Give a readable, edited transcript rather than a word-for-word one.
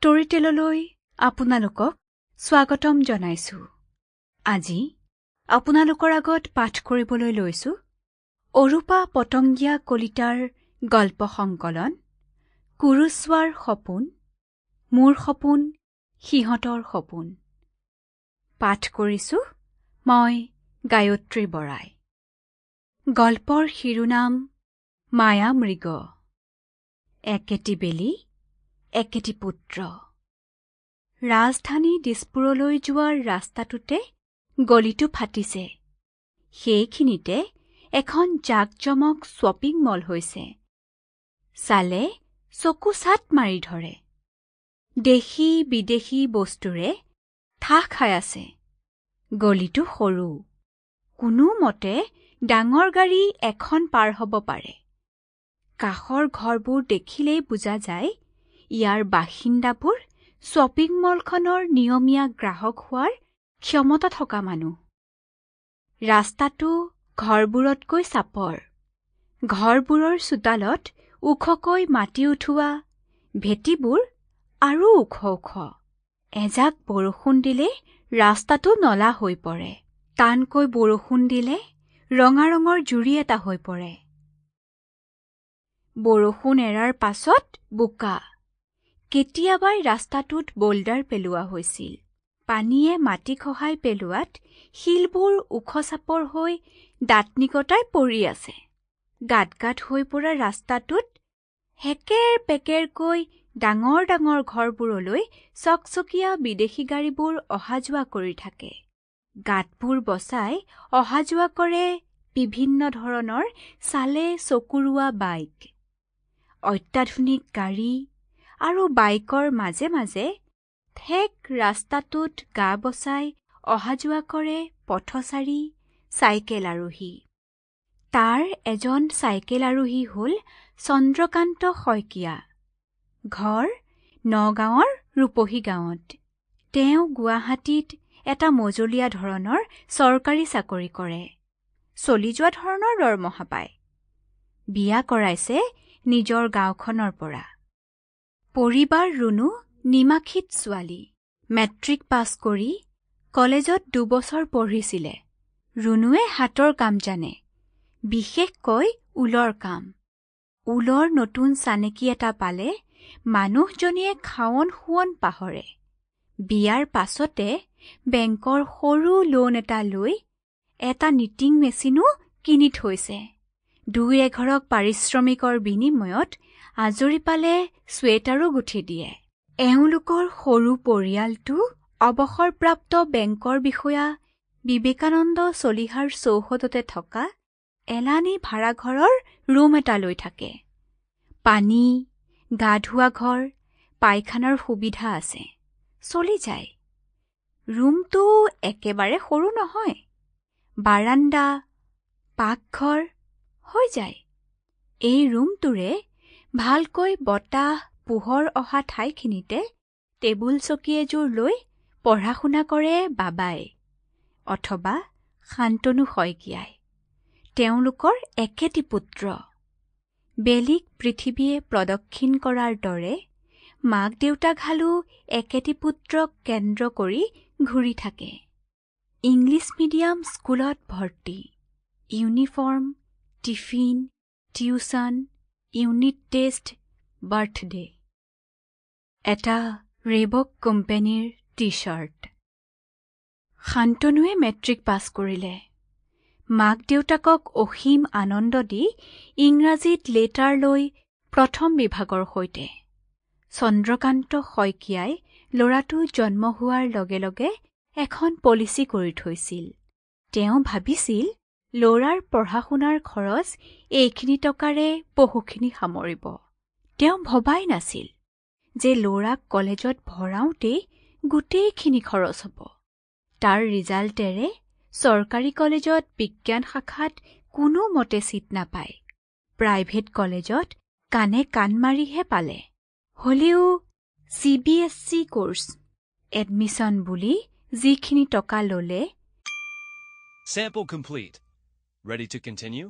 ষ্টৰীটেললৈ আপোনালোকক স্বাগতম জনাইছো। আজি আপোনালোকৰ আগত পাঠ কৰিবলৈ লৈছো অৰূপা পতংগীয়া কলিতাৰ গল্প সংকলন কুৰুচোৱাৰ সপোন, মোৰ সপোন, সিহঁতৰ সপোন। পাঠ কৰিছো মই গায়ত্ৰী বৰাই। গল্পৰ শিৰোনাম মায়া মৃগ। একেটি বেলি একেটি পুত্ৰ। ৰাজধানী দিছপুৰলৈ যোৱাৰ ৰাস্তাটোতে গলিটো ফাটিছে। সেইখিনিতে এখন জাকজমক শ্বপিং মল হৈছে। চালে চকু চাট মাৰি ধৰে। দেশী বিদেশী বস্তুৰে ঠাহ খাই আছে। গলিটো সৰু। কোনোমতে ডাঙৰ গাড়ী এখন পাৰ হ'ব পাৰে। কাষৰ ঘৰবোৰ দেখিলেই বুজা যায় ইয়াৰ বাসিন্দাবোৰ শ্বপিং মলখনৰ নিয়মীয়া গ্ৰাহক হোৱাৰ ক্ষমতা থকা মানুহ। ৰাস্তাটো ঘৰবোৰতকৈ চাপৰ। ঘৰবোৰৰ চোতালত ওখকৈ মাটি উঠোৱা, ভেটিবোৰ আৰু ওখ ওখ। এজাক বৰষুণ দিলে ৰাস্তাটো নলা হৈ পৰে। টানকৈ বৰষুণ দিলে ৰঙা ৰঙৰ জুৰি এটা হৈ পৰে। বৰষুণ এৰাৰ পাছত বোকা। কেতিয়াবাই ৰাস্তাটোত বোল্ডাৰ পেলোৱা হৈছিল। পানীয়ে মাটি খহাই পেলোৱাত শিলবোৰ ওখ-চাপৰ হৈ দাঁত-নিকটাই পৰি আছে। গাঁত গাঁত হৈ পৰা ৰাস্তাটোত হেকেৰ পেকেৰকৈ ডাঙৰ ডাঙৰ ঘৰবোৰলৈ চকচকীয়া বিদেশী গাড়ীবোৰ অহা-যোৱা কৰি থাকে। গাঁতবোৰ বচাই অহা-যোৱা কৰে বিভিন্ন ধৰণৰ চালে চকুৰোৱা বাইক। অত্যাধুনিক গাড়ী আৰু বাইকৰ মাজে মাজে ঠেক ৰাস্তাটোত গা বচাই অহা-যোৱা কৰে পথচাৰী, চাইকেল আৰোহী। তাৰ এজন চাইকেল আৰোহী হ'ল চন্দ্ৰকান্ত শইকীয়া। ঘৰ নগাঁৱৰ ৰূপহী গাঁৱত। তেওঁ গুৱাহাটীত এটা মজলীয়া ধৰণৰ চৰকাৰী চাকৰি কৰে। চলি যোৱা ধৰণৰ দৰমহা পায়। বিয়া কৰাইছে নিজৰ গাঁওখনৰ পৰা। পৰিবাৰ ৰুণু নিমাখিত ছোৱালী। মেট্ৰিক পাছ কৰি কলেজত 2 বছৰ পঢ়িছিলে। ৰুণুৱে হাতৰ কাম জানে, বিশেষকৈ ঊলৰ কাম। ঊলৰ নতুন চানেকি এটা পালে মানুহজনীয়ে খাৱন-শোৱন পাহৰে। বিয়াৰ পাছতে বেংকৰ সৰু লোন এটা লৈ এটা নিটিং মেচিনো কিনি থৈছে। 2-এঘৰক পাৰিশ্ৰমিকৰ বিনিময়ত আজৰি পালে ছুৱেটাৰো গুঠি দিয়ে। এওঁলোকৰ সৰু পৰিয়ালটো অৱসৰপ্ৰাপ্ত বেংকৰ বিষয়া বিবেকানন্দ চলিহাৰ চৌহদতে থকা এলানি ভাড়াঘৰৰ ৰুম এটা লৈ থাকে। পানী, গা ধোৱা ঘৰ, পায়খানাৰ সুবিধা আছে। চলি যায়। ৰুমটো একেবাৰে সৰু নহয়। বাৰাণ্ডা, পাকঘৰ হৈ যায়। এই ৰুমটোৰে ভালকৈ বতাহ, পোহৰ অহা ঠাইখিনিতে টেবুল চকী এযোৰ লৈ পঢ়া-শুনা কৰে বাবাই অথবা শান্তনু শইকীয়াই। তেওঁলোকৰ একেটি পুত্ৰ। বেলিক পৃথিৱীয়ে প্ৰদক্ষিণ কৰাৰ দৰে মাক-দেউতাকহালো একেটি পুত্ৰক কেন্দ্ৰ কৰি ঘূৰি থাকে। ইংলিছ মিডিয়াম স্কুলত ভৰ্তি। Uniform, tiffin, tuition, unit test, birthday. এটা ৰেবক কোম্পানীৰ টি-চাৰ্ট। শান্তনুৱে মেট্ৰিক পাছ কৰিলে। মাক-দেউতাকক অসীম আনন্দ দি ইংৰাজীত লেটাৰ লৈ প্ৰথম বিভাগৰ সৈতে। চন্দ্ৰকান্ত শইকীয়াই ল'ৰাটো জন্ম হোৱাৰ লগে লগে এখন পলিচি কৰি থৈছিল। তেওঁ ভাবিছিল ল'ৰাৰ পঢ়া-শুনাৰ খৰচ এইখিনি টকাৰে বহুখিনি সামৰিব। তেওঁ ভবাই নাছিল যে ল'ৰাক কলেজত ভৰাওঁতেই গোটেইখিনি খৰচ হ'ব। তাৰ ৰিজাল্টেৰে চৰকাৰী কলেজত বিজ্ঞান শাখাত কোনোমতে ছিট নাপায়। প্ৰাইভেট কলেজত কাণে কাণ মাৰিহে পালে। হ'লেও CBSE কোৰ্ছ, এডমিশ্যন বুলি যিখিনি টকা ল'লে। Sample complete. Ready to continue?